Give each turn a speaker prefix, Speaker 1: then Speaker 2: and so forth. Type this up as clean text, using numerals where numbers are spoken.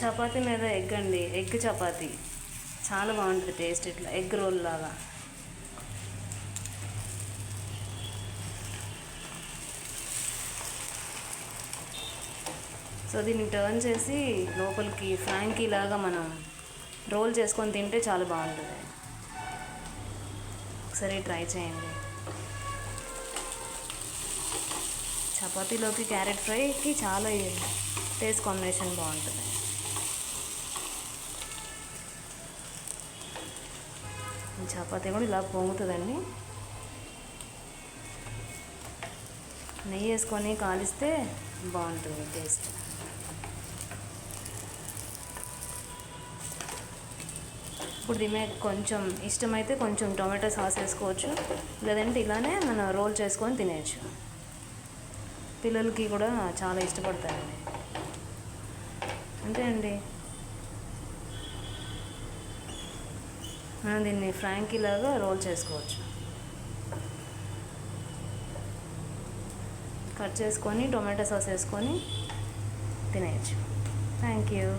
Speaker 1: చపాతీ మీద ఎగ్ అండి, ఎగ్ చపాతీ చాలా బాగుంటుంది టేస్ట్, ఇట్లా ఎగ్ రోల్ లాగా. సో దీన్ని టర్న్ చేసి లోపలికి ఫ్రాంకీ లాగా మనం రోల్ చేసుకొని తింటే చాలా బాగుంటుంది. ఒకసారి ట్రై చేయండి. చపాతీలోకి క్యారెట్ ఫ్రైకి చాలా టేస్ట్ కాంబినేషన్ బాగుంటుంది. చపాతీ కూడా ఇలా పొంగుతుందండి. నెయ్యి వేసుకొని కాలిస్తే బాగుంటుంది టేస్ట్. ఇప్పుడు దీని కొంచెం ఇష్టమైతే కొంచెం టొమాటో సాస్ వేసుకోవచ్చు, లేదంటే ఇలానే మనం రోల్ చేసుకొని తినేయచ్చు. పిల్లలకి కూడా చాలా ఇష్టపడతారండి. అంతే అండి, మనం దీన్ని ఫ్రాంకీ లాగా రోల్ చేసుకోవచ్చు. కట్ చేసుకొని టొమాటో సాస్ వేసుకొని తినేయచ్చు. Thank you.